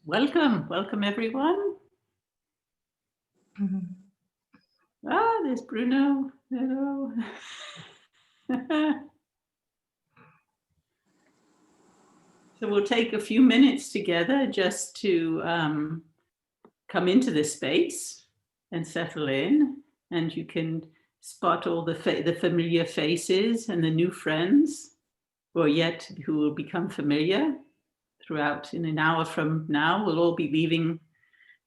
Welcome everyone. There's Bruno. Hello. So we'll take a few minutes together just to come into this space and settle in, and you can spot all the familiar faces and the new friends, or yet who will become familiar throughout. In an hour from now, we'll all be leaving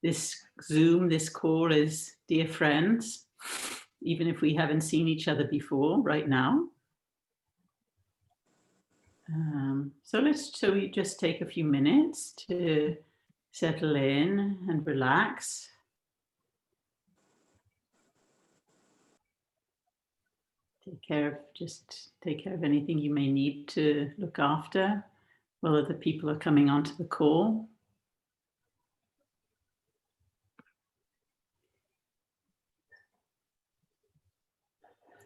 this Zoom, this call as dear friends, even if we haven't seen each other before right now. So we just take a few minutes to settle in and relax. Take care of anything you may need to look after while other people are coming onto the call.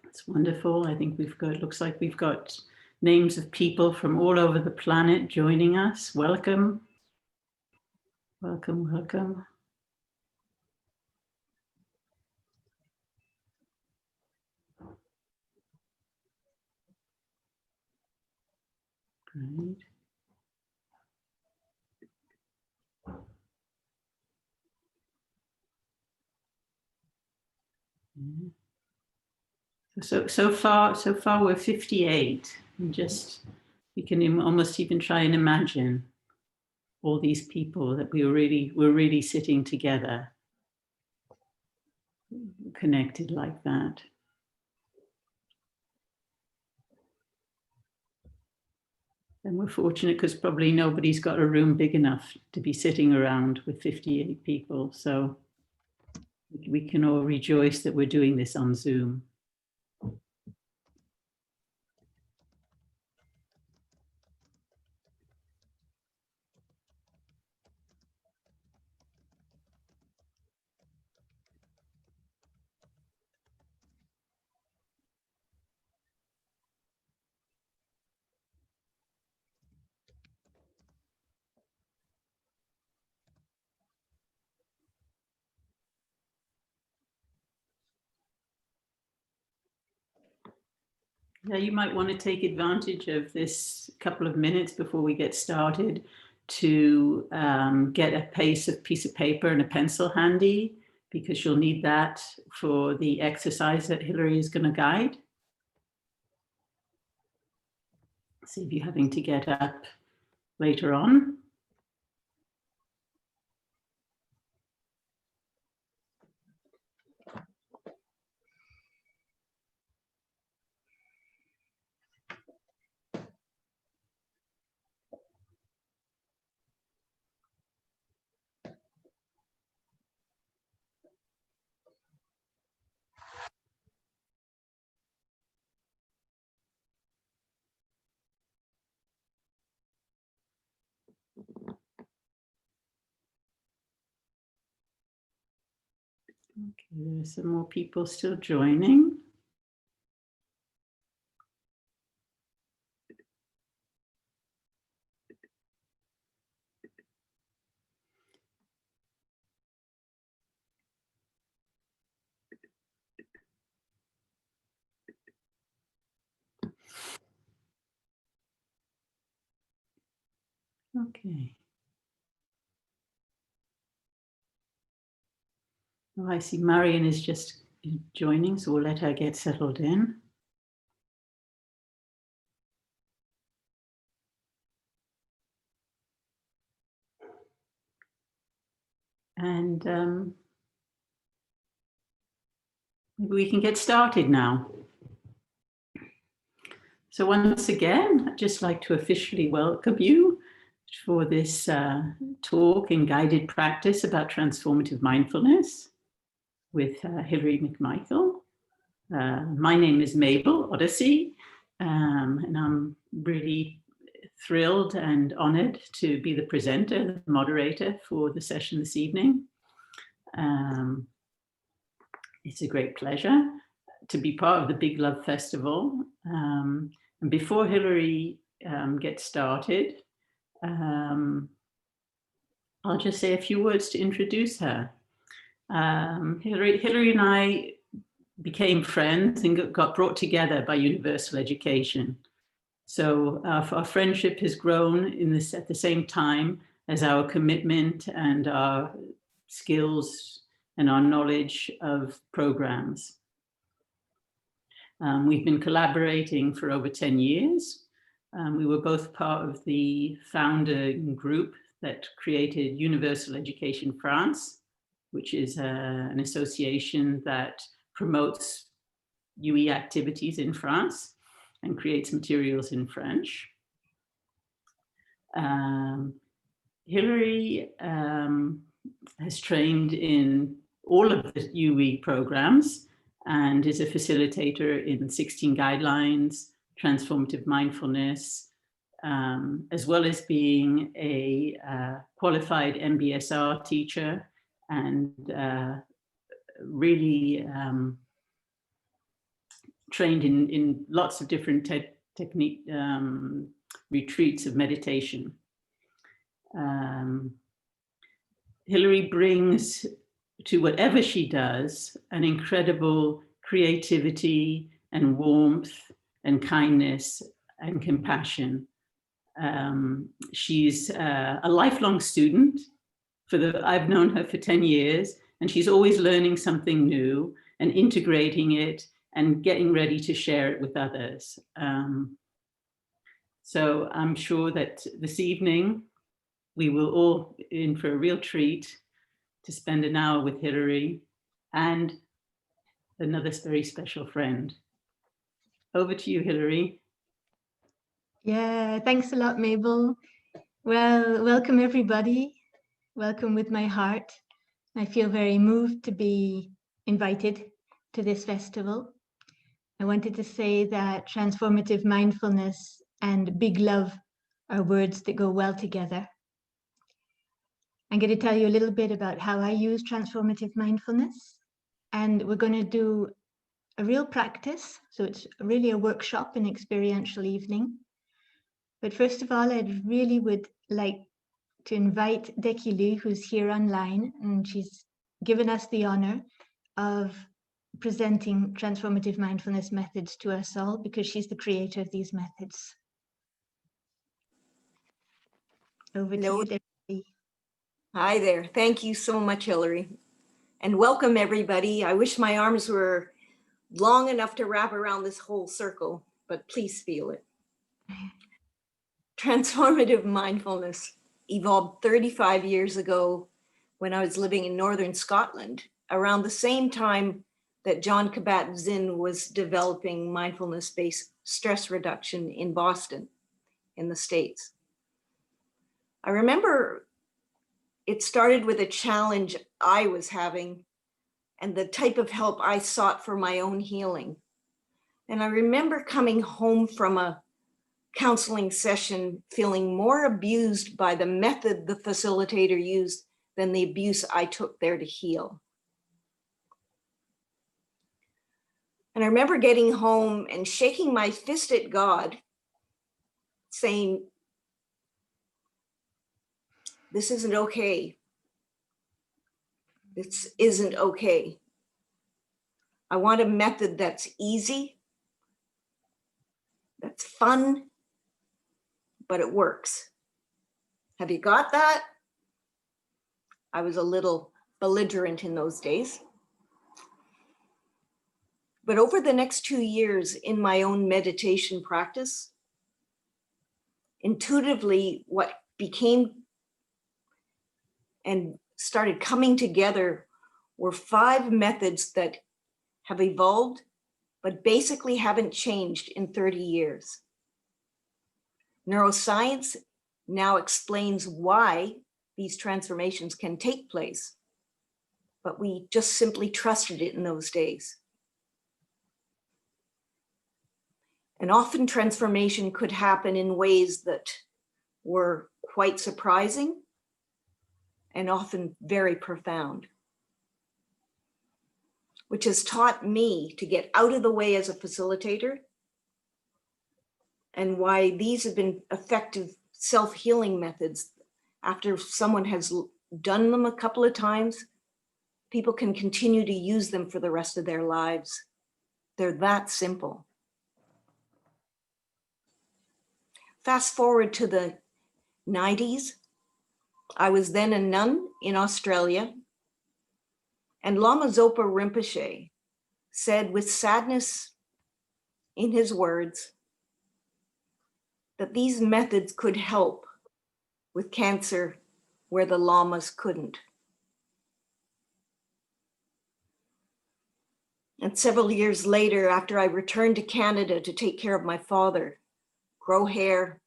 It's wonderful. I think looks like we've got names of people from all over the planet joining us. Welcome. Welcome. Great. Yeah. So far we're 58. And we can almost even try and imagine all these people that we're really sitting together, connected like that. And we're fortunate because probably nobody's got a room big enough to be sitting around with 58 people. So we can all rejoice that we're doing this on Zoom. Yeah, you might want to take advantage of this couple of minutes before we get started to get a piece of paper and a pencil handy, because you'll need that for the exercise that Hilary is going to guide. Save you having to get up later on. Okay, there's some more people still joining. Okay. Oh, I see Marion is just joining, so we'll let her get settled in. And maybe we can get started now. So once again, I'd just like to officially welcome you for this talk and guided practice about transformative mindfulness with Hilary McMichael. My name is Mabel Odyssey, and I'm really thrilled and honored to be the presenter, the moderator for the session this evening. It's a great pleasure to be part of the Big Love Festival. And before Hilary gets started, I'll just say a few words to introduce her. Hilary and I became friends and got brought together by universal education. So our friendship has grown at the same time as our commitment and our skills and our knowledge of programs. We've been collaborating for over 10 years. We were both part of the founding group that created Universal Education France, which is an association that promotes UE activities in France and creates materials in French. Hilary has trained in all of the UE programs and is a facilitator in 16 guidelines, transformative mindfulness, as well as being a qualified MBSR teacher and really trained in lots of different technique retreats of meditation. Hilary brings to whatever she does an incredible creativity and warmth and kindness and compassion. She's a lifelong student. I've known her for 10 years, and she's always learning something new and integrating it and getting ready to share it with others. So I'm sure that this evening we will all in for a real treat to spend an hour with Hilary and another very special friend. Over to you, Hilary. Yeah, thanks a lot, Mabel. Well, welcome everybody. Welcome with my heart. I feel very moved to be invited to this festival. I wanted to say that transformative mindfulness and big love are words that go well together. I'm going to tell you a little bit about how I use transformative mindfulness, and we're going to do a real practice. So it's really a workshop, an experiential evening. But first of all, I really would like to invite Dekilu, who's here online, and she's given us the honor of presenting transformative mindfulness methods to us all, because she's the creator of these methods. Over to you, Dekilu. Hi there. Thank you so much, Hilary. And welcome, everybody. I wish my arms were long enough to wrap around this whole circle, but please feel it. Transformative mindfulness evolved 35 years ago when I was living in northern Scotland, around the same time that John Kabat-Zinn was developing mindfulness-based stress reduction in Boston, in the States. I remember it started with a challenge I was having and the type of help I sought for my own healing. And I remember coming home from a counseling session feeling more abused by the method the facilitator used than the abuse I took there to heal. And I remember getting home and shaking my fist at God, saying, "This isn't okay. This isn't okay. I want a method that's easy, that's fun, but it works. Have you got that?" I was a little belligerent in those days. But over the next 2 years in my own meditation practice, intuitively what became and started coming together were 5 methods that have evolved, but basically haven't changed in 30 years. Neuroscience now explains why these transformations can take place, but we just simply trusted it in those days. And often transformation could happen in ways that were quite surprising and often very profound, which has taught me to get out of the way as a facilitator, and why these have been effective self-healing methods After someone has done them a couple of times, people can continue to use them for the rest of their lives. They're that simple. Fast forward to the 90s. I was then a nun in Australia, and Lama Zopa Rinpoche said with sadness in his words that these methods could help with cancer where the lamas couldn't. And several years later, after I returned to Canada to take care of my father, grow hair,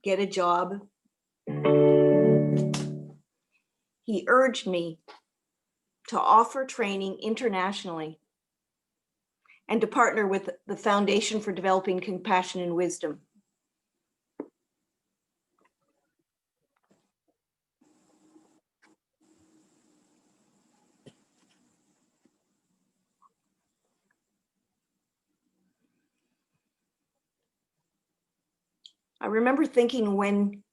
get a job, he urged me to offer training internationally and to partner with the Foundation for Developing Compassion and Wisdom. I remember thinking when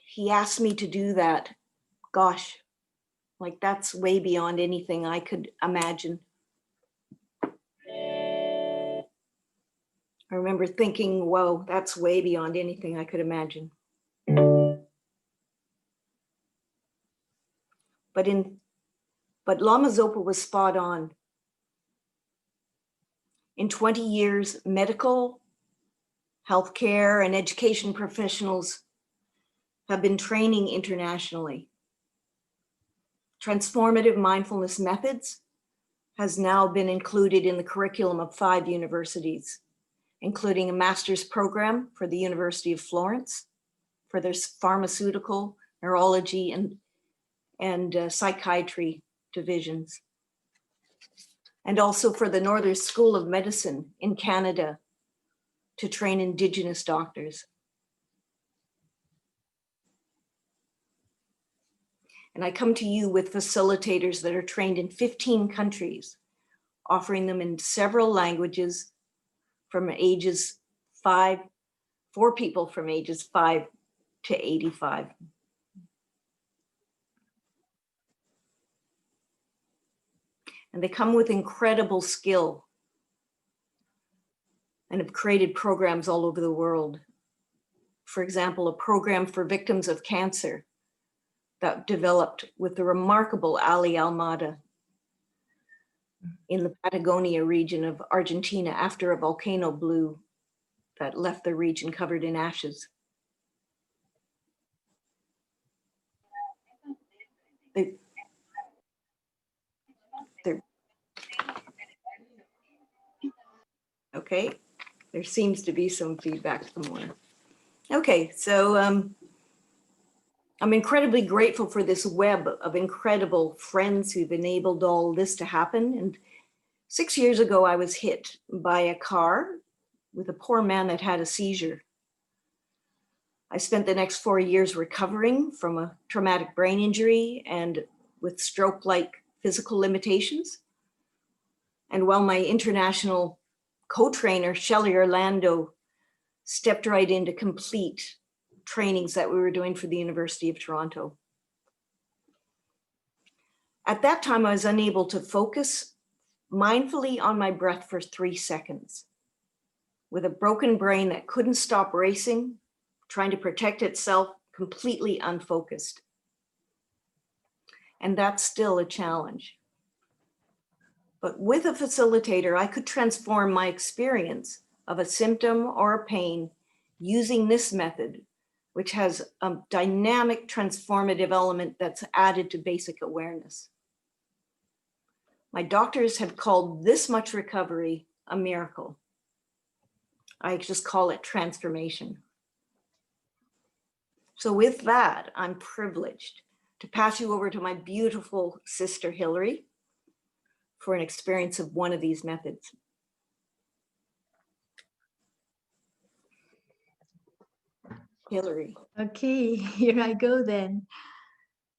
he asked me to do that, gosh, like that's way beyond anything I could imagine. I remember thinking, whoa, that's way beyond anything I could imagine. But Lama Zopa was spot on. In 20 years, medical, healthcare, and education professionals have been training internationally. Transformative mindfulness methods has now been included in the curriculum of 5 universities, including a master's program for the University of Florence for their pharmaceutical, neurology, and psychiatry divisions. And also for the Northern School of Medicine in Canada to train Indigenous doctors. And I come to you with facilitators that are trained in 15 countries, offering them in several languages from ages 5, for people from ages 5 to 85. And they come with incredible skill and have created programs all over the world. For example, a program for victims of cancer that developed with the remarkable Ali Almada in the Patagonia region of Argentina after a volcano blew that left the region covered in ashes. Okay, there seems to be some feedback somewhere. Okay, so I'm incredibly grateful for this web of incredible friends who've enabled all this to happen. And 6 years ago, I was hit by a car with a poor man that had a seizure. I spent the next 4 years recovering from a traumatic brain injury and with stroke-like physical limitations. And while my international co-trainer, Shelley Orlando, stepped right in to complete trainings that we were doing for the University of Toronto. At that time, I was unable to focus mindfully on my breath for 3 seconds. With a broken brain that couldn't stop racing, trying to protect itself, completely unfocused. And that's still a challenge. But with a facilitator, I could transform my experience of a symptom or a pain using this method, which has a dynamic transformative element that's added to basic awareness. My doctors have called this much recovery a miracle. I just call it transformation. So with that, I'm privileged to pass you over to my beautiful sister, Hilary, for an experience of one of these methods. Hilary. Okay, here I go then.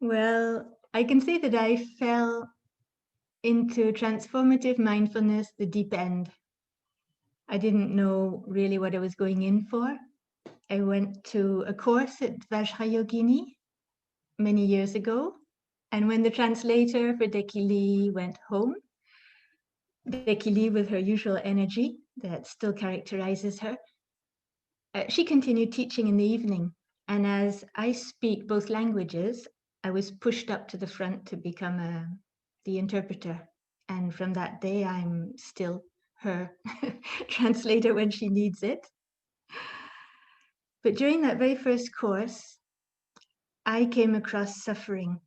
Well, I can say that I fell into transformative mindfulness, the deep end. I didn't know really what I was going in for. I went to a course at Vajrayogini many years ago. And when the translator for Dekili went home, Dekili, with her usual energy that still characterizes her, she continued teaching in the evening. And as I speak both languages, I was pushed up to the front to become the interpreter. And from that day, I'm still her translator when she needs it. But during that very first course, I came across suffering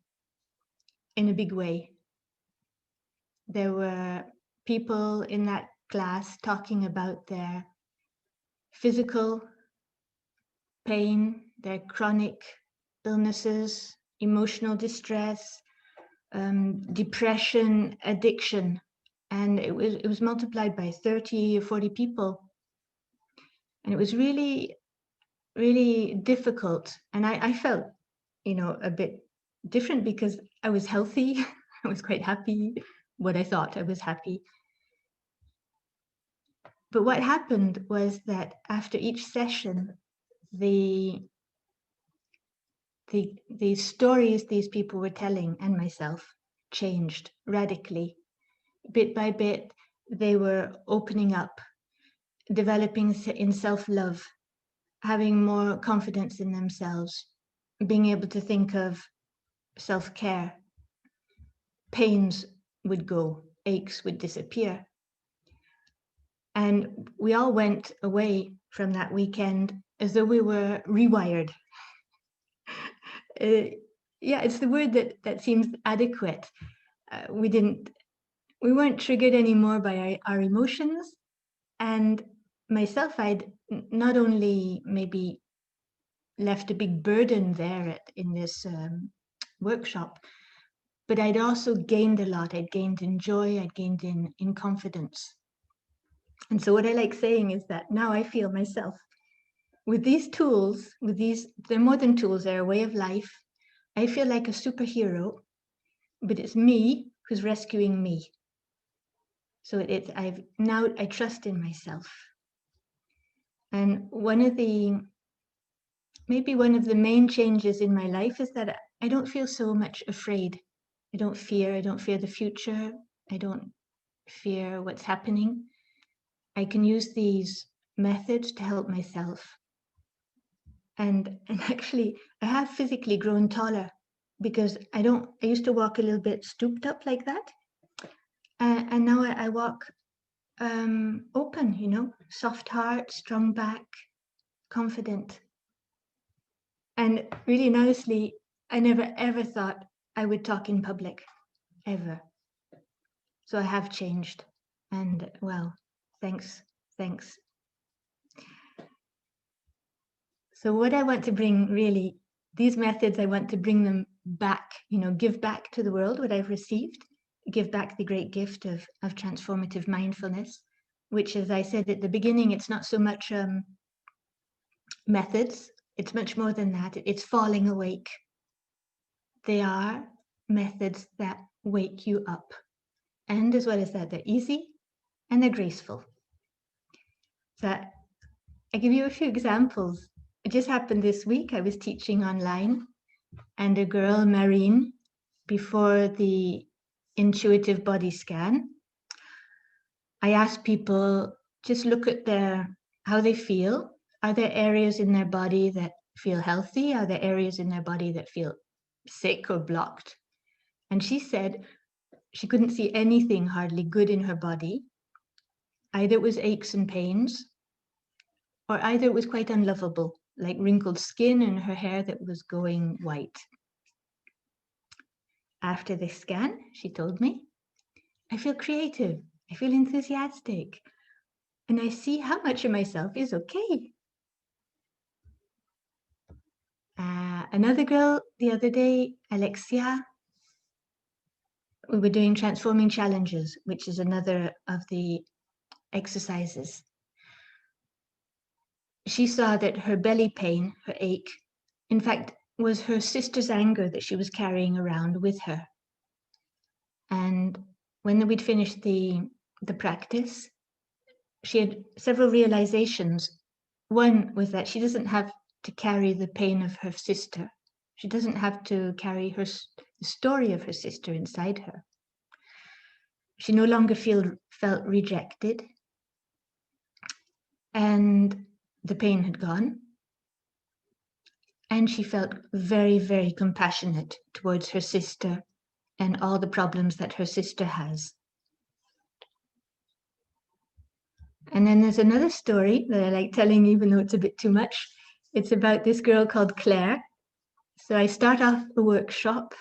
in a big way. There were people in that class talking about their physical pain, their chronic illnesses, emotional distress, depression, addiction. And it was multiplied by 30 or 40 people. And it was really, really difficult. And I felt, a bit different because I was healthy. I was quite happy. What I thought I was happy. But what happened was that after each session, the stories these people were telling and myself changed radically. Bit by bit, they were opening up, developing in self-love, having more confidence in themselves, being able to think of self-care. Pains would go, aches would disappear. And we all went away from that weekend as though we were rewired. Yeah, it's the word that seems adequate. We weren't triggered anymore by our emotions. And myself, I'd not only maybe left a big burden there in this workshop, but I'd also gained a lot. I'd gained in joy, I'd gained in confidence. And so what I like saying is that now I feel myself with these tools, they're more than tools, they're a way of life. I feel like a superhero, but it's me who's rescuing me. So I trust in myself. And maybe one of the main changes in my life is that I don't feel so much afraid. I don't fear the future. I don't fear what's happening. I can use these methods to help myself. And actually, I have physically grown taller because I used to walk a little bit stooped up like that. And now I walk open, soft heart, strong back, confident. And really and honestly, I never ever thought I would talk in public, ever. So I have changed. And well, thanks. So what I want to bring really, these methods, I want to bring them back, give back to the world what I've received, give back the great gift of transformative mindfulness, which, as I said at the beginning, it's not so much methods, it's much more than that. It's falling awake. They are methods that wake you up. And as well as that, they're easy and they're graceful. So I give you a few examples. It just happened this week. I was teaching online, and a girl, Marine, before the intuitive body scan, I asked people just look at how they feel. Are there areas in their body that feel healthy? Are there areas in their body that feel sick or blocked? And she said she couldn't see anything hardly good in her body. Either it was aches and pains, or either it was quite unlovable, like wrinkled skin and her hair that was going white. After the scan, she told me, I feel creative, I feel enthusiastic, and I see how much of myself is okay. Another girl the other day, Alexia, we were doing transforming challenges, which is another of the exercises. She saw that her belly pain, her ache, in fact, was her sister's anger that she was carrying around with her. And when we'd finished the practice, she had several realizations One was that she doesn't have to carry the pain of her sister. She doesn't have to carry the story of her sister inside her. She no longer felt rejected, and the pain had gone. And she felt very, very compassionate towards her sister and all the problems that her sister has. And then there's another story that I like telling, even though it's a bit too much. It's about this girl called Claire. So I start off a workshop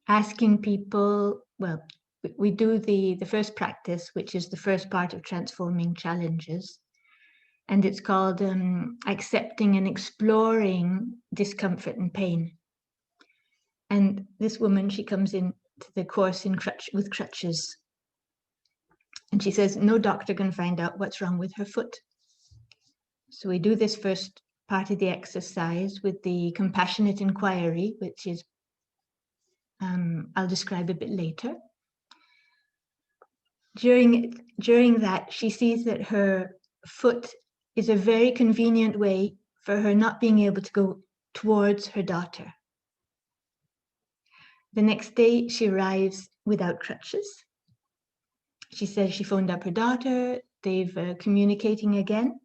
asking people, well, we do the first practice, which is the first part of transforming challenges. And it's called accepting and exploring discomfort and pain. And this woman, she comes into the course with crutches. And she says, no doctor can find out what's wrong with her foot. So we do this first part of the exercise with the compassionate inquiry, which is, I'll describe a bit later. During that, she sees that her foot is a very convenient way for her not being able to go towards her daughter. The next day, she arrives without crutches. She says she phoned up her daughter, they've communicating again,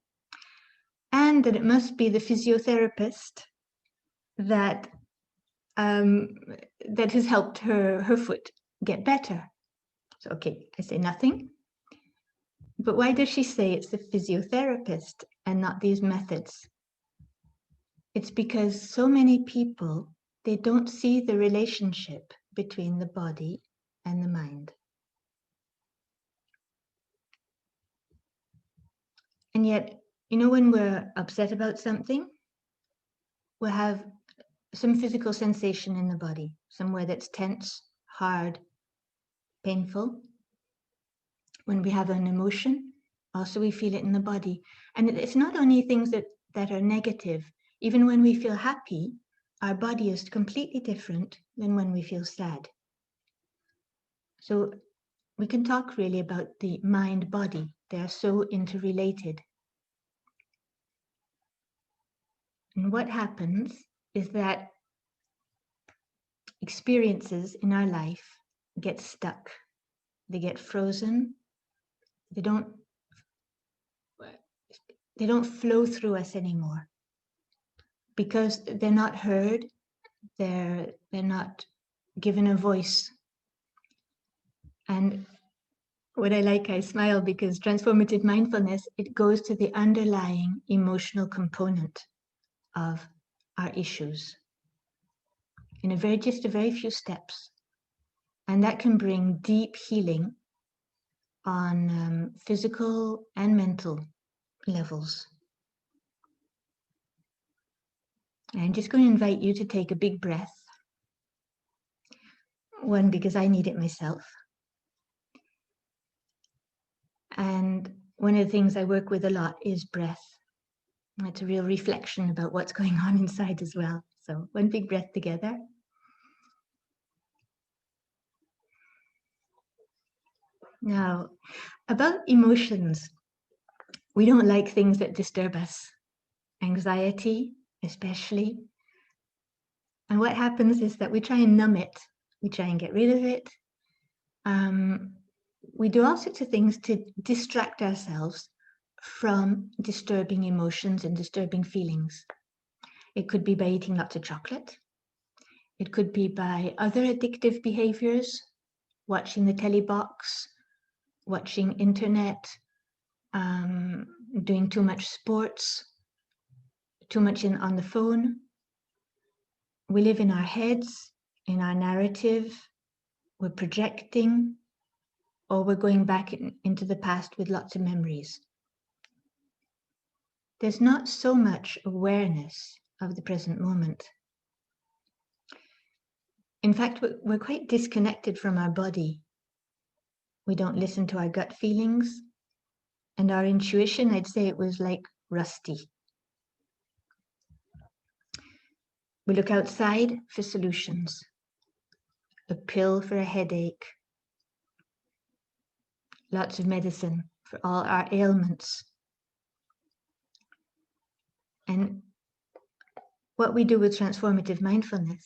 and that it must be the physiotherapist that has helped her foot get better. So, okay, I say nothing. But why does she say it's the physiotherapist and not these methods? It's because so many people, they don't see the relationship between the body and the mind. And yet, when we're upset about something, we'll have some physical sensation in the body, somewhere that's tense, hard, painful. When we have an emotion, also we feel it in the body. And it's not only things that are negative. Even when we feel happy, our body is completely different than when we feel sad. So we can talk really about the mind-body. They are so interrelated. And what happens is that experiences in our life get stuck. They get frozen. They don't flow through us anymore because they're not heard. They're not given a voice. And what I smile because transformative mindfulness, it goes to the underlying emotional component of our issues in just a very few steps. And that can bring deep healing on physical and mental levels. I'm just going to invite you to take a big breath. One, because I need it myself. And one of the things I work with a lot is breath. It's a real reflection about what's going on inside as well. So one big breath together. Now, about emotions, we don't like things that disturb us. Anxiety, especially. And what happens is that we try and numb it. We try and get rid of it. We do all sorts of things to distract ourselves from disturbing emotions and disturbing feelings. It could be by eating lots of chocolate. It could be by other addictive behaviors, watching the telly box, watching internet, doing too much sports, too much on the phone. We live in our heads, in our narrative. We're projecting, or we're going back into the past with lots of memories. There's not so much awareness of the present moment. In fact, we're quite disconnected from our body. We don't listen to our gut feelings, and our intuition, I'd say it was like rusty. We look outside for solutions. A pill for a headache. Lots of medicine for all our ailments. And what we do with transformative mindfulness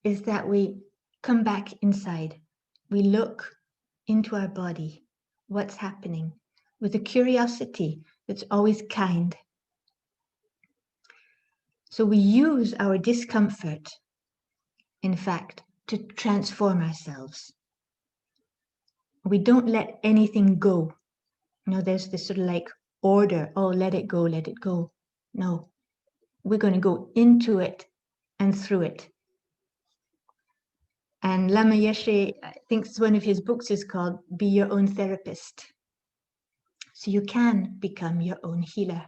is that we come back inside. We look into our body, what's happening, with a curiosity that's always kind. So we use our discomfort, in fact, to transform ourselves. We don't let anything go. You know, there's this sort of like order, oh, let it go, let it go. No, we're going to go into it and through it. And Lama Yeshe, I think one of his books is called Be Your Own Therapist. So you can become your own healer.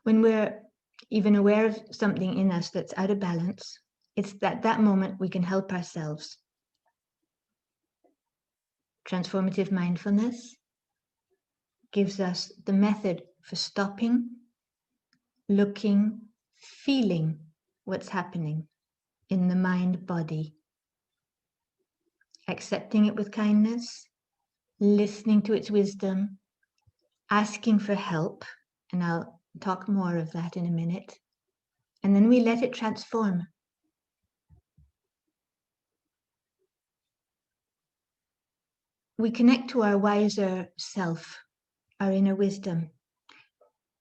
When we're even aware of something in us that's out of balance, it's that moment we can help ourselves. Transformative mindfulness gives us the method for stopping, looking, feeling what's happening in the mind body, accepting it with kindness, listening to its wisdom, asking for help, and I'll talk more of that in a minute, and then we let it transform. We connect to our wiser self, our inner wisdom.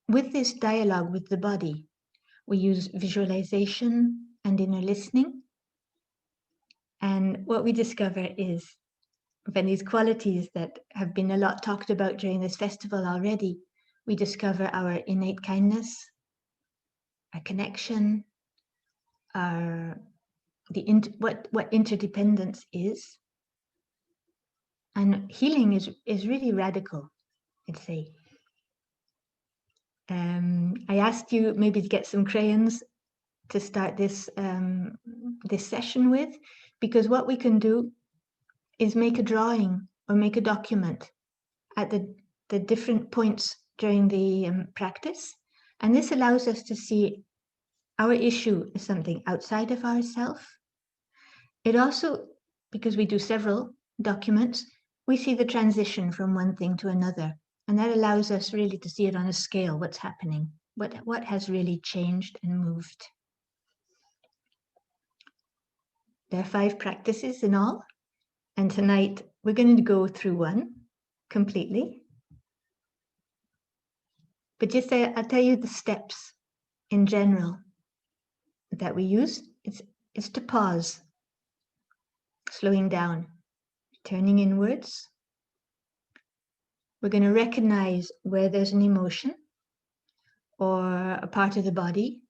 With this dialogue with the body, we use visualization and inner listening. And what we discover is, when these qualities that have been a lot talked about during this festival already, we discover our innate kindness, our connection, what interdependence is. And healing is really radical, I'd say. I asked you maybe to get some crayons to start this session with, because what we can do is make a drawing or make a document at the different points during the practice. And this allows us to see our issue as something outside of ourselves. It also, because we do several documents, we see the transition from one thing to another. And that allows us really to see it on a scale, what's happening, what has really changed and moved. There are 5 practices in all. And tonight we're going to go through one completely. But just I'll tell you the steps in general that we use. It's to pause, slowing down, turning inwards. We're going to recognize where there's an emotion or a part of the body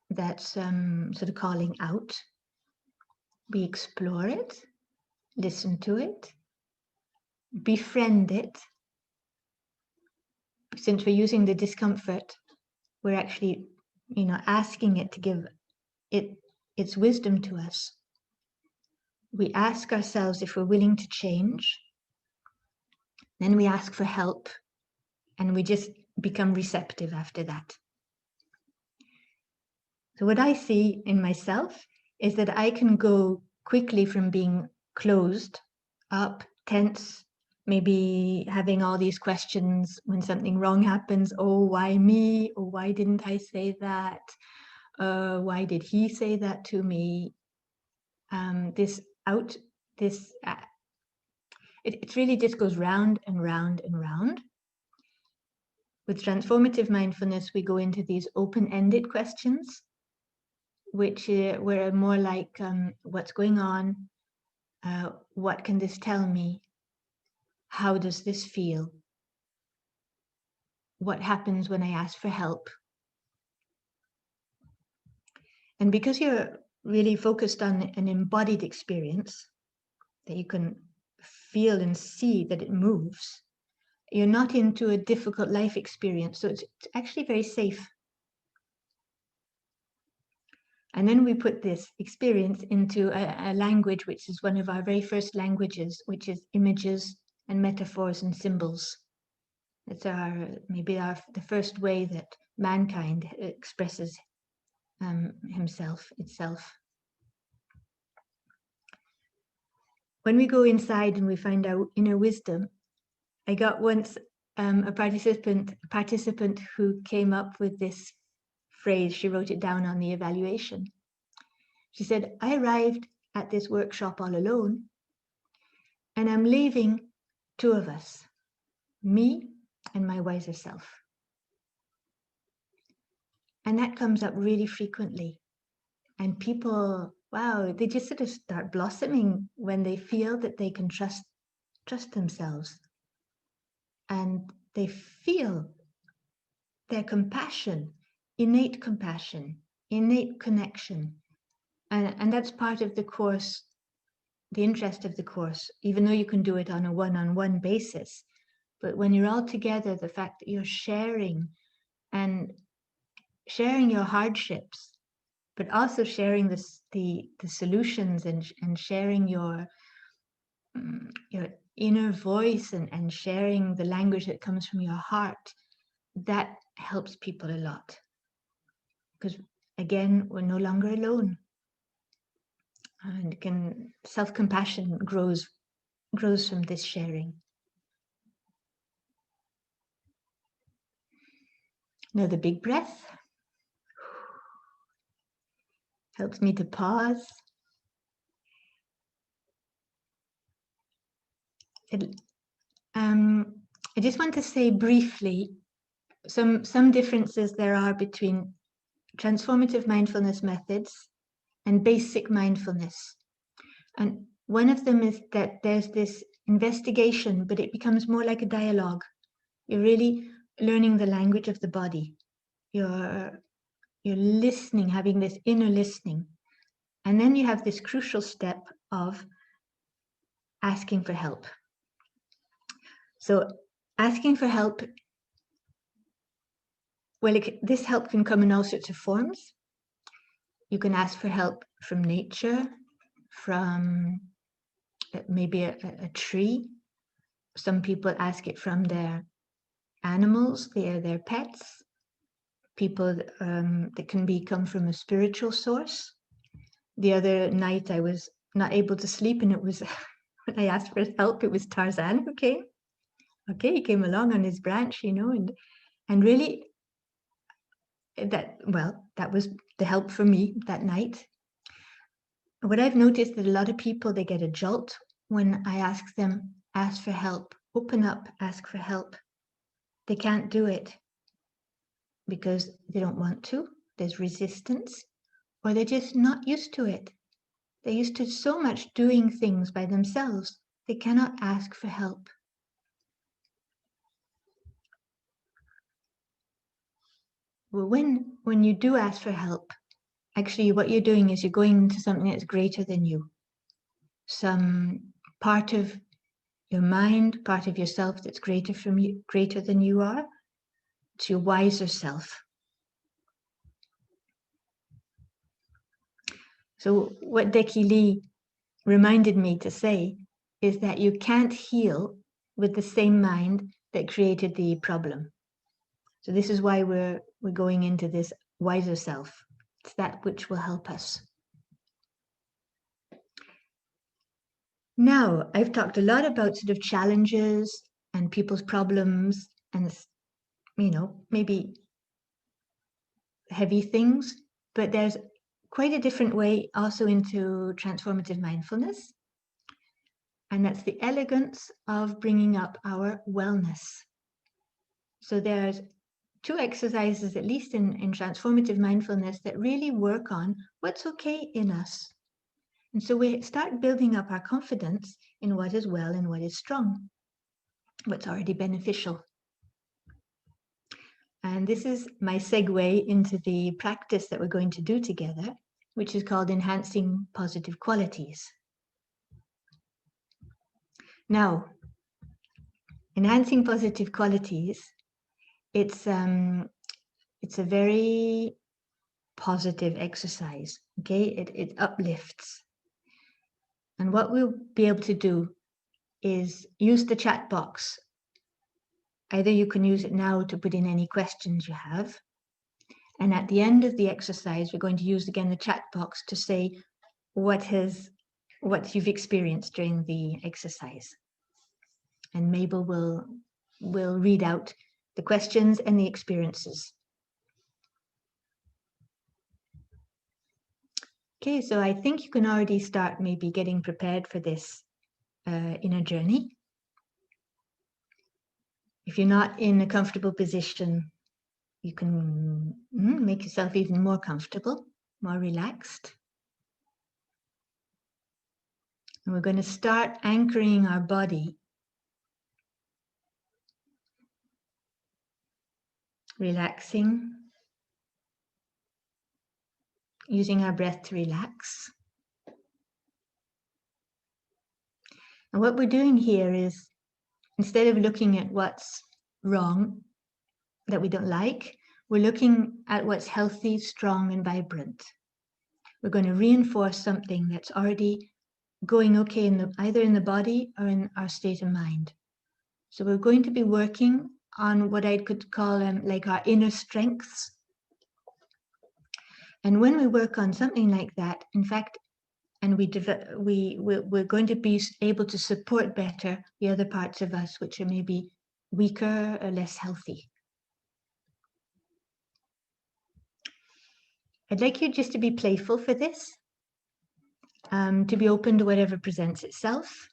that's sort of calling out. We explore it, listen to it, befriend it. Since we're using the discomfort, we're actually, asking it to give its wisdom to us. We ask ourselves if we're willing to change. Then we ask for help, and we just become receptive after that. So what I see in myself is that I can go quickly from being closed up, tense, maybe having all these questions when something wrong happens. Oh, why me? Or why didn't I say that? Why did he say that to me? It really just goes round and round and round. With transformative mindfulness, we go into these open-ended questions, which were more like, what's going on? What can this tell me? How does this feel? What happens when I ask for help? And because you're really focused on an embodied experience, that you can feel and see that it moves, you're not into a difficult life experience. So it's actually very safe. And then we put this experience into a language, which is one of our very first languages, which is images and metaphors and symbols. It's the first way that mankind expresses itself. When we go inside and we find our inner wisdom, I got once a participant who came up with this phrase. She wrote it down on the evaluation. She said, I arrived at this workshop all alone, and I'm leaving two of us, me and my wiser self. And that comes up really frequently. And people, wow, they just sort of start blossoming when they feel that they can trust themselves. And they feel their compassion, innate connection. And that's part of the course, the interest of the course, even though you can do it on a one-on-one basis. But when you're all together, the fact that you're sharing your hardships, but also sharing the solutions and sharing your inner voice and sharing the language that comes from your heart, that helps people a lot. Because again, we're no longer alone. And self-compassion grows from this sharing. Another big breath helps me to pause. I just want to say briefly some differences there are between transformative mindfulness methods and basic mindfulness. And one of them is that there's this investigation, but it becomes more like a dialogue. You're really learning the language of the body. You're listening, having this inner listening. And then you have this crucial step of asking for help. So asking for help, well, this help can come in all sorts of forms. You can ask for help from nature, from maybe a tree. Some people ask it from their animals, their pets. People that can come from a spiritual source. The other night I was not able to sleep, and it was when I asked for help, it was Tarzan who came. Okay, he came along on his branch, and really that was the help for me that night. What I've noticed that a lot of people, they get a jolt when I ask for help, open up, ask for help. They can't do it because they don't want to. There's resistance, or they're just not used to it. They're used to so much doing things by themselves. They cannot ask for help. Well, when you do ask for help, actually what you're doing is you're going into something that's greater than you. Some part of your mind, part of yourself that's greater than you are. It's your wiser self. So what Deki Lee reminded me to say is that you can't heal with the same mind that created the problem. So this is why we're going into this wiser self. It's that which will help us. Now, I've talked a lot about sort of challenges and people's problems and, maybe heavy things, but there's quite a different way also into transformative mindfulness. And that's the elegance of bringing up our wellness. So there's two exercises, at least in transformative mindfulness, that really work on what's okay in us. And so we start building up our confidence in what is well and what is strong, what's already beneficial. And this is my segue into the practice that we're going to do together, which is called enhancing positive qualities. Now, enhancing positive qualities, it's a very positive exercise, okay? It uplifts. And what we'll be able to do is use the chat box. Either you can use it now to put in any questions you have. And at the end of the exercise, we're going to use again the chat box to say what you've experienced during the exercise. And Mabel will will read out the questions and the experiences. Okay, so I think you can already start maybe getting prepared for this inner journey. If you're not in a comfortable position, you can make yourself even more comfortable, more relaxed. And we're going to start anchoring our body, relaxing, using our breath to relax. And what we're doing here is, instead of looking at what's wrong, that we don't like, we're looking at what's healthy, strong, and vibrant. We're going to reinforce something that's already going okay either in the body or in our state of mind. So we're going to be working on what I could call like our inner strengths. And when we work on something like that, in fact, and we're going to be able to support better the other parts of us, which are maybe weaker or less healthy. I'd like you just to be playful for this, to be open to whatever presents itself,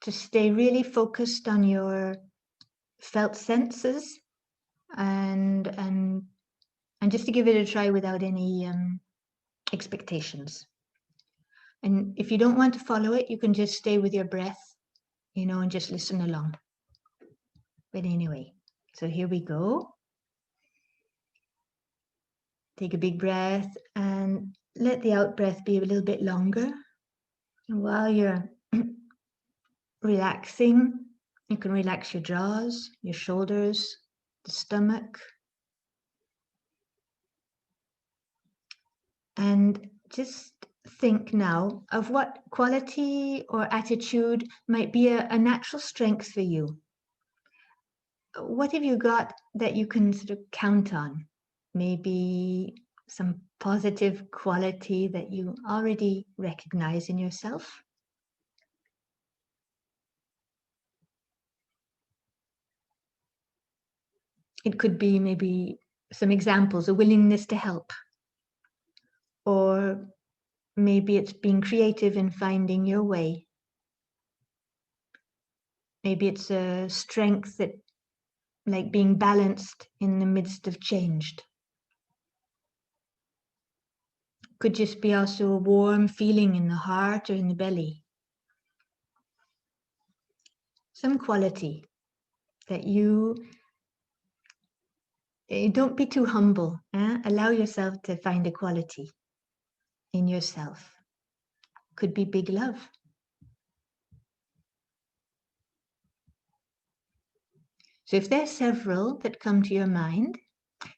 to stay really focused on your felt senses, and just to give it a try without any expectations. And if you don't want to follow it, you can just stay with your breath, and just listen along. But anyway, so here we go. Take a big breath and let the out breath be a little bit longer. And while you're relaxing, you can relax your jaws, your shoulders, the stomach. And just think now of what quality or attitude might be a natural strength for you. What have you got that you can sort of count on? Maybe some positive quality that you already recognize in yourself. It could be maybe some examples, a willingness to help. Or maybe it's being creative in finding your way. Maybe it's a strength that, like being balanced in the midst of change. Could just be also a warm feeling in the heart or in the belly. Some quality that you don't be too humble. Allow yourself to find a quality in yourself. Could be big love. So if there's several that come to your mind,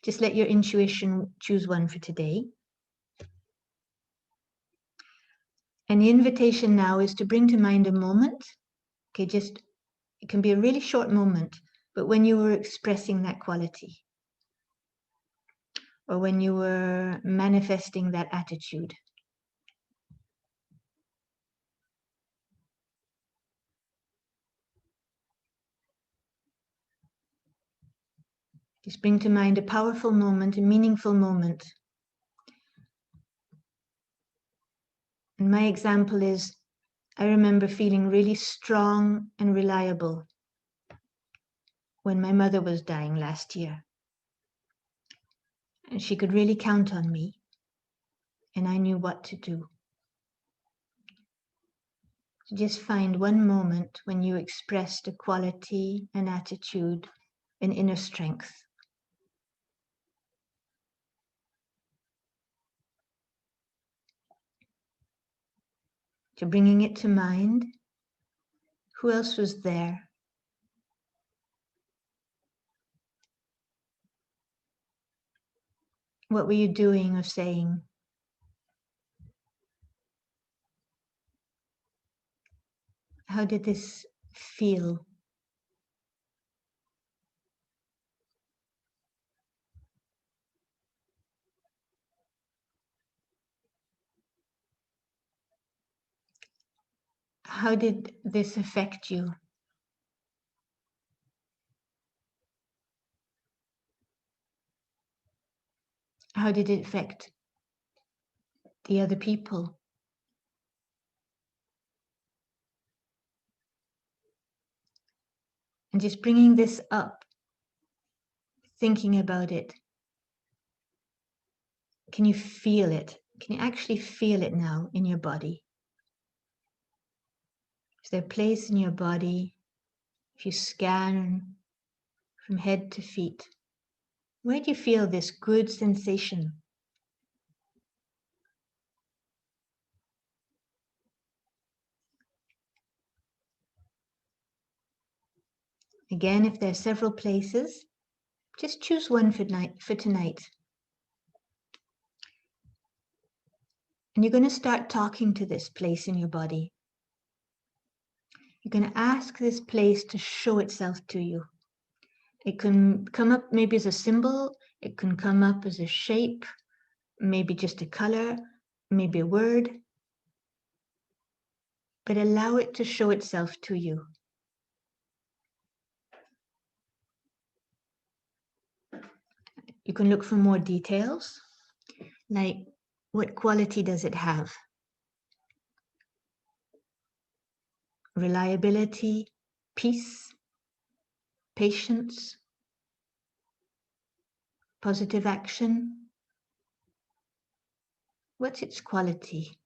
just let your intuition choose one for today. And the invitation now is to bring to mind a moment. Okay, it can be a really short moment, but when you were expressing that quality, or when you were manifesting that attitude. Just bring to mind a powerful moment, a meaningful moment. And my example is, I remember feeling really strong and reliable when my mother was dying last year. And she could really count on me, and I knew what to do. So just find one moment when you expressed a quality, an attitude, an inner strength. So bringing it to mind, who else was there? What were you doing or saying? How did this feel? How did this affect you? How did it affect the other people? And just bringing this up, thinking about it. Can you feel it? Can you actually feel it now in your body? Is there a place in your body, if you scan from head to feet, where do you feel this good sensation? Again, if there are several places, just choose one for tonight. And you're going to start talking to this place in your body. You're going to ask this place to show itself to you. It can come up maybe as a symbol, it can come up as a shape, maybe just a color, maybe a word, but allow it to show itself to you. You can look for more details, like what quality does it have? Reliability, peace, patience, positive action. What's its quality?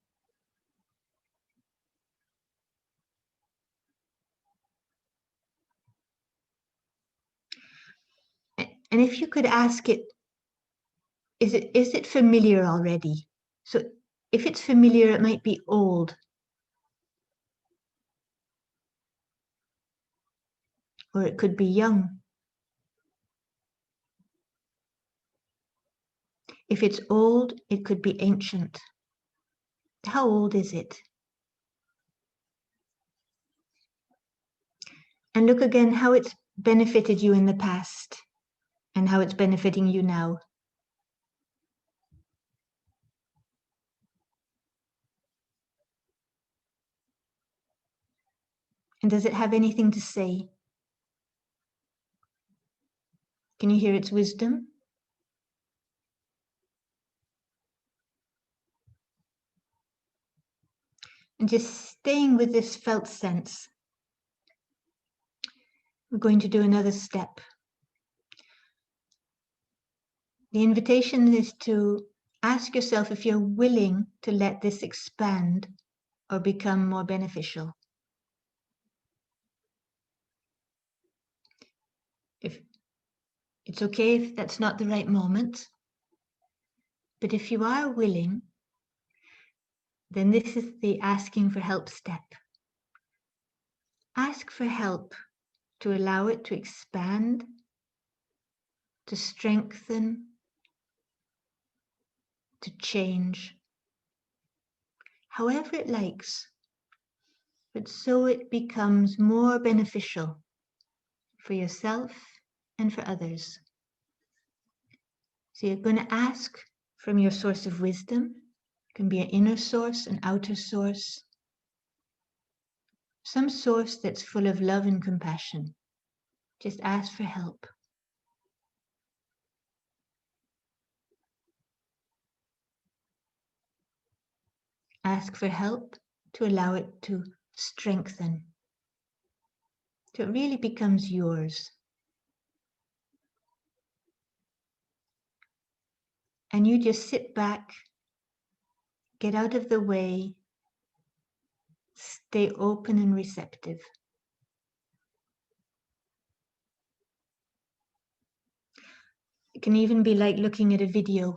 And if you could ask it, is it familiar already? So if it's familiar, it might be old. Or it could be young. If it's old, it could be ancient. How old is it? And look again how it's benefited you in the past and how it's benefiting you now. And does it have anything to say? Can you hear its wisdom? And just staying with this felt sense, we're going to do another step. The invitation is to ask yourself if you're willing to let this expand or become more beneficial. If it's okay if that's not the right moment, but if you are willing, then this is the asking for help step. Ask for help to allow it to expand, to strengthen, to change, however it likes, but so it becomes more beneficial for yourself and for others. So you're going to ask from your source of wisdom. It can be an inner source, an outer source, some source that's full of love and compassion. Just ask for help. Ask for help to allow it to strengthen, so it really becomes yours. And you just sit back, get out of the way, stay open and receptive. It can even be like looking at a video.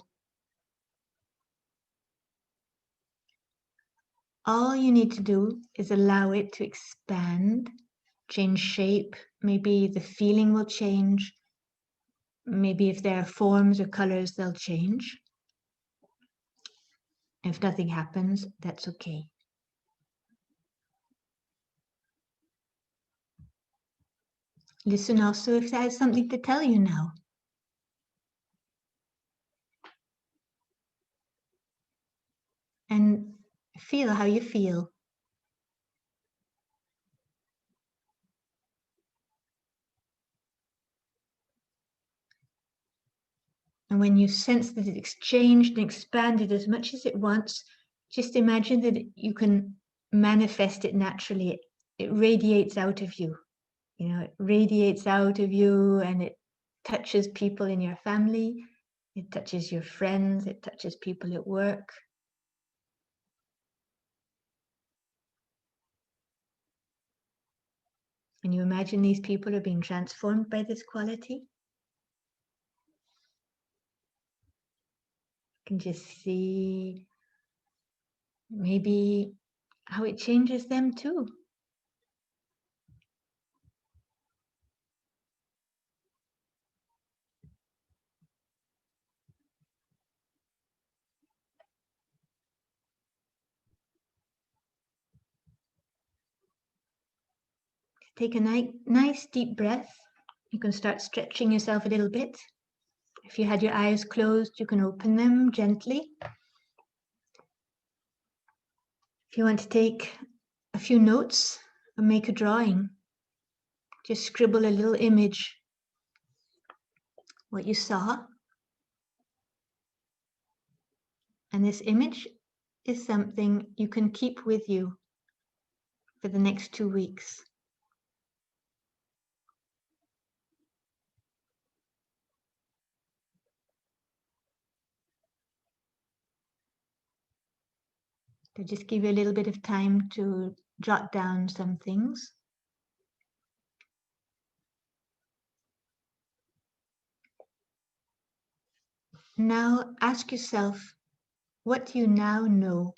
All you need to do is allow it to expand, change shape. Maybe the feeling will change. Maybe if there are forms or colors, they'll change. If nothing happens, that's okay. Listen also if that has something to tell you now. And feel how you feel. And when you sense that it's changed and expanded as much as it wants, just imagine that you can manifest it naturally. It radiates out of you. You know, it radiates out of you and it touches people in your family. It touches your friends. It touches people at work. And you imagine these people are being transformed by this quality. You can just see maybe how it changes them too. Take a nice deep breath. You can start stretching yourself a little bit. If you had your eyes closed, you can open them gently. If you want to take a few notes or make a drawing, just scribble a little image, what you saw. And this image is something you can keep with you for the next 2 weeks. To just give you a little bit of time to jot down some things. Now ask yourself, what do you now know?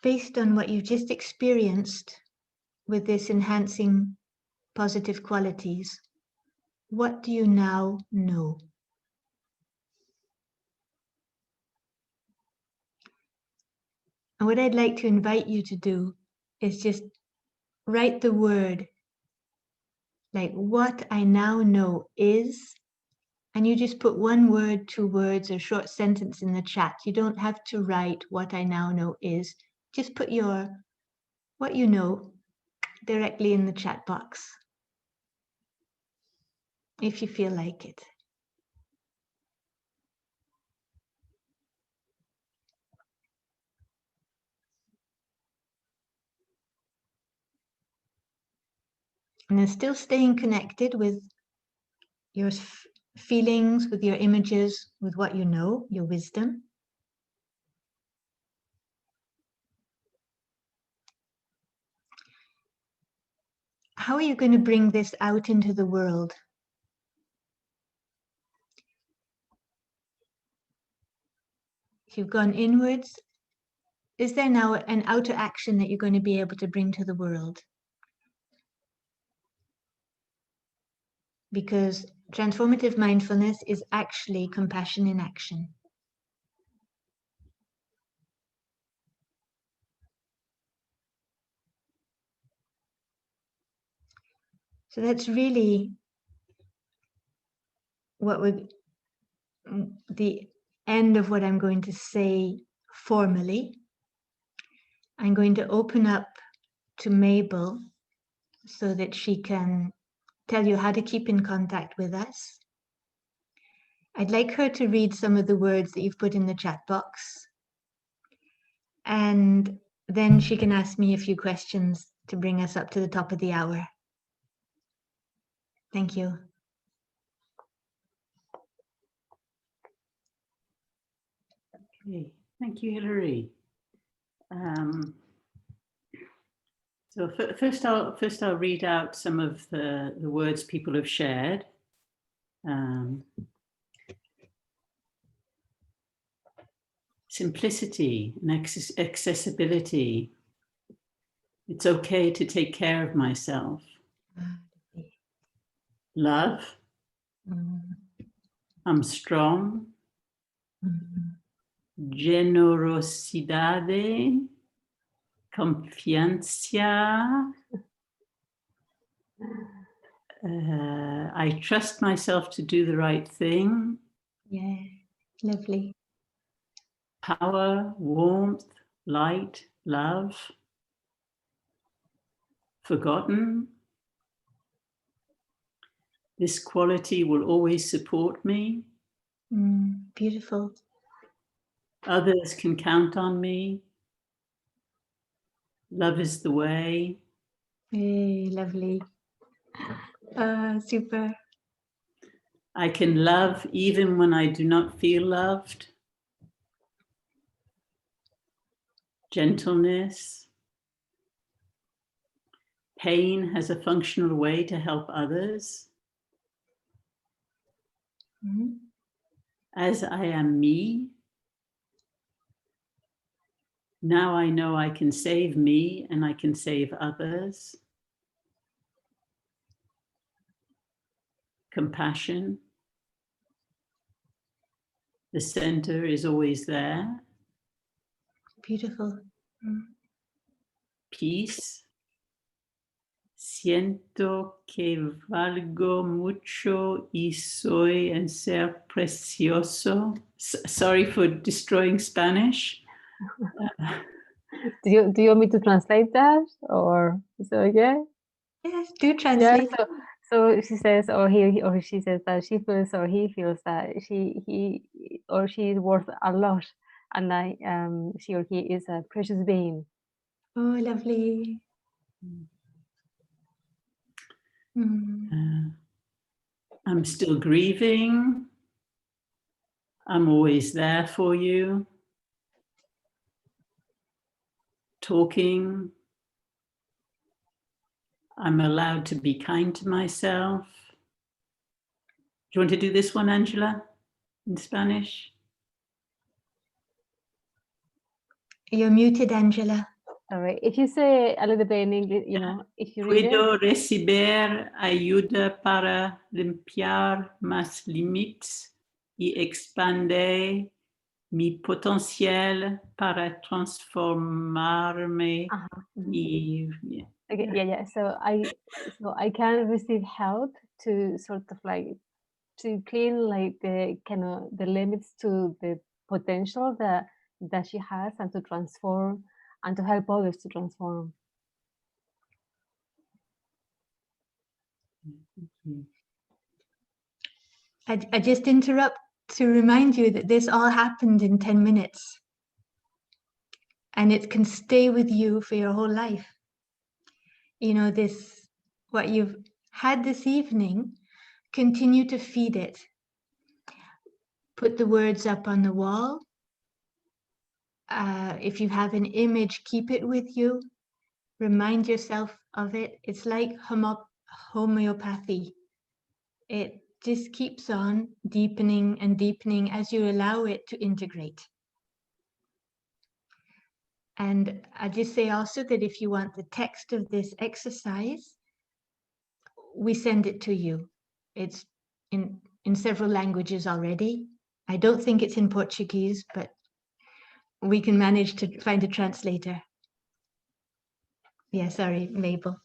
Based on what you've just experienced with this enhancing positive qualities, what do you now know? And what I'd like to invite you to do is just write the word, like what I now know is, and you just put 1 word, 2 words, or short sentence in the chat. You don't have to write what I now know is. Just put what you know directly in the chat box, if you feel like it. And then still staying connected with your feelings, with your images, with what you know, your wisdom. How are you going to bring this out into the world? If you've gone inwards, is there now an outer action that you're going to be able to bring to the world? Because transformative mindfulness is actually compassion in action. So that's really the end of what I'm going to say formally. I'm going to open up to Mabel so that she can tell you how to keep in contact with us. I'd like her to read some of the words that you've put in the chat box. And then she can ask me a few questions to bring us up to the top of the hour. Thank you. Okay, thank you, Hilary. So first I'll read out some of the words people have shared. Simplicity and accessibility. It's okay to take care of myself. Love. I'm strong. Generosidade. Confianza. I trust myself to do the right thing. Yeah, lovely. Power, warmth, light, love. Forgotten. This quality will always support me. Beautiful. Others can count on me. Love is the way. Hey, lovely. Super. I can love even when I do not feel loved. Gentleness. Pain has a functional way to help others. As I am me, now I know I can save me and I can save others. Compassion. The center is always there. Beautiful. Peace. Siento que valgo mucho y soy en ser precioso. Sorry for destroying Spanish. Do you want me to translate that, or is it okay? Yes, do translate. Yeah, so she says, or he or she says that she feels or he feels that he or she is worth a lot, and she or he is a precious being. Oh, lovely. I'm still grieving. I'm always there for you. Talking. I'm allowed to be kind to myself. Do you want to do this one, Angela, in Spanish? You're muted, Angela. All right. If you say a little bit in English, if you read it. Puedo recibir ayuda para limpiar mis límites y expandir mi potencial para transformarme. Okay, yeah. So I can receive help to sort of like to clean like the kind of the limits to the potential that she has, and to transform and to help others to transform. I just interrupt to remind you that this all happened in 10 minutes. And it can stay with you for your whole life. What you've had this evening, continue to feed it. Put the words up on the wall. If you have an image, keep it with you. Remind yourself of it. It's like homeopathy. It just keeps on deepening and deepening as you allow it to integrate. And I just say also that if you want the text of this exercise, we send it to you. It's in several languages already. I don't think it's in Portuguese, but we can manage to find a translator. Yeah, sorry, Mabel.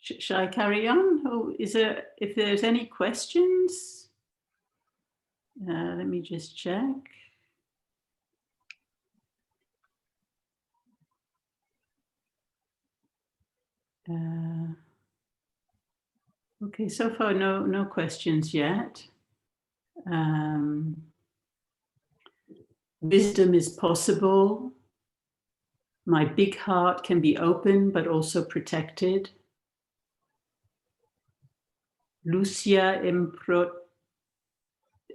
Shall I carry on? Or if there's any questions? Let me just check. Okay, so far no questions yet. Wisdom is possible. My big heart can be open but also protected. Lucia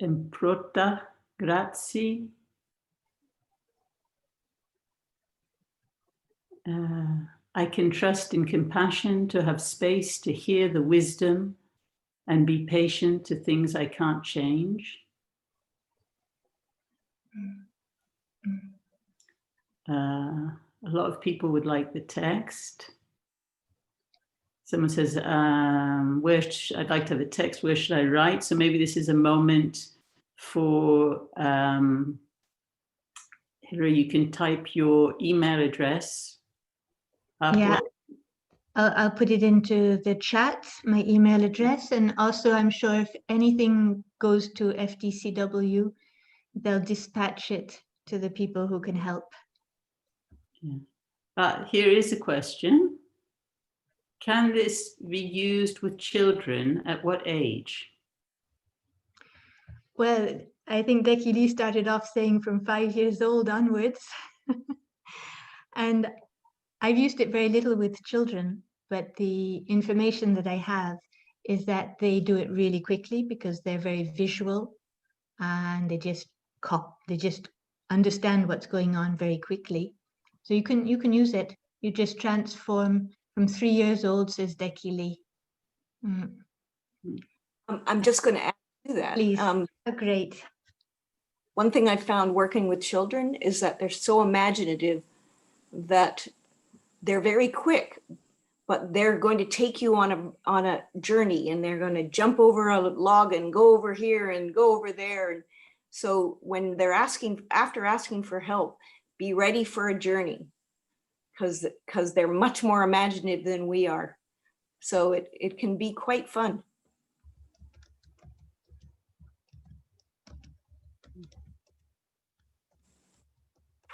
Improta, grazie. I can trust in compassion to have space to hear the wisdom and be patient to things I can't change. A lot of people would like the text. Someone says, I'd like to have the text, where should I write? So maybe this is a moment for Hilary, you can type your email address. Yeah, I'll put it into the chat, my email address. And also, I'm sure if anything goes to FDCW, they'll dispatch it to the people who can help. Yeah. Here is a question. can this be used with children? At what age? Well, I think Becky Lee started off saying from 5 years old onwards. And I've used it very little with children, but the information that I have is that they do it really quickly because they're very visual and they just understand what's going on very quickly. So you can use it. You just transform from 3 years old, says Becky Lee. I'm just going to add to that. Please. Great. One thing I found working with children is that they're so imaginative that they're very quick, but they're going to take you on a journey, and they're going to jump over a log and go over here and go over there. And so when they're after asking for help, be ready for a journey, because they're much more imaginative than we are. So it can be quite fun.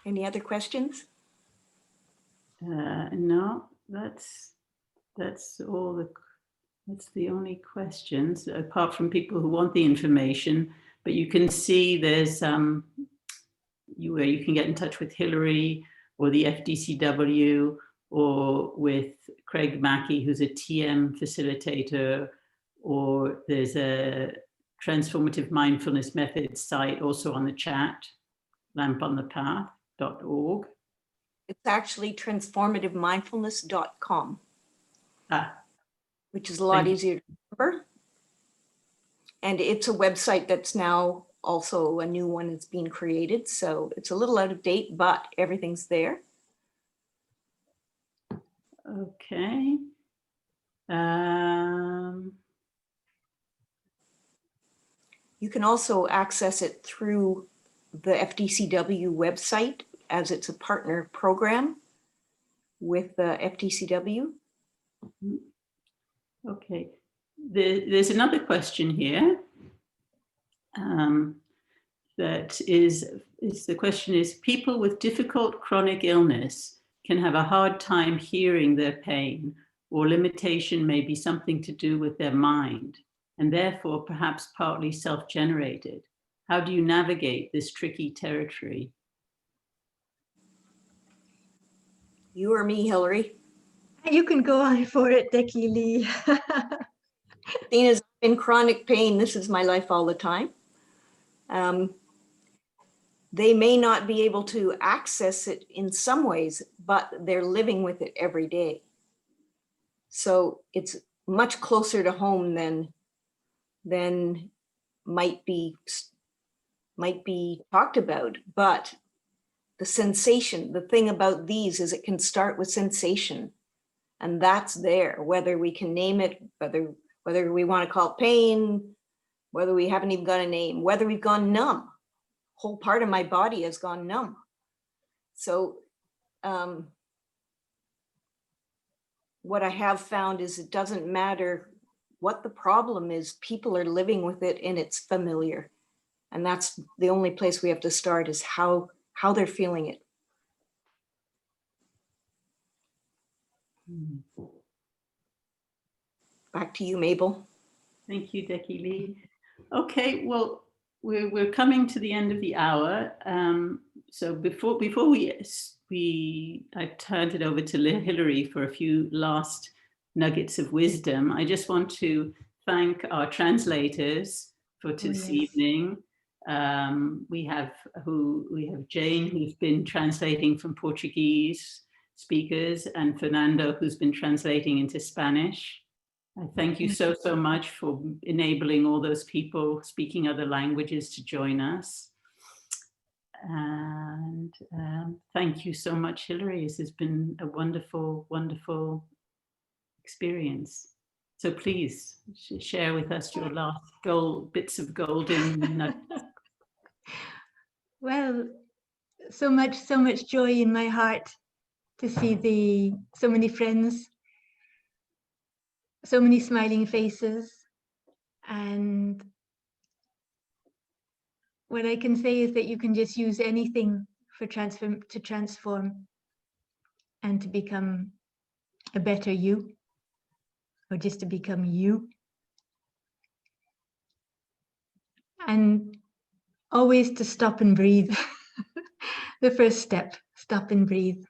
Any other questions? No, that's all that's the only questions, apart from people who want the information. But you can see there's where you can get in touch with Hilary or the FDCW, or with Craig Mackey, who's a TM facilitator, or there's a Transformative Mindfulness Method site also on the chat, lamponthepath.org. It's actually transformativemindfulness.com, which is a lot easier to remember. And it's a website that's now also a new one that's being created. So it's a little out of date, but everything's there. Okay. You can also access it through the FDCW website, as it's a partner program with the FDCW. Okay. There's another question here. That is the question is, people with difficult chronic illness can have a hard time hearing their pain, or limitation may be something to do with their mind, and therefore perhaps partly self-generated. How do you navigate this tricky territory? You or me, Hilary? You can go on for it, Becky Lee. Seeing as I'm in chronic pain, this is my life all the time. They may not be able to access it in some ways, but they're living with it every day. So it's much closer to home than might be talked about. But the sensation, the thing about these is it can start with sensation, and that's there, whether we can name it, whether we want to call it pain, whether we haven't even got a name, whether we've gone numb. Whole part of my body has gone numb. So what I have found is it doesn't matter what the problem is, people are living with it and it's familiar. And that's the only place we have to start, is how they're feeling it. Back to you, Mabel. Thank you, Becky Lee. Okay, well, we're coming to the end of the hour. So before I turned it over to Hilary for a few last nuggets of wisdom, I just want to thank our translators for this evening. We have Jane, who's been translating from Portuguese speakers, and Fernando, who's been translating into Spanish. I thank you so much for enabling all those people speaking other languages to join us. And thank you so much, Hilary. This has been a wonderful, wonderful experience. So please share with us your last bits of golden nuggets. Well, so much joy in my heart to see so many friends, so many smiling faces. And what I can say is that you can just use anything to transform and to become a better you. or just to become you. And always to stop and breathe. The first step, stop and breathe.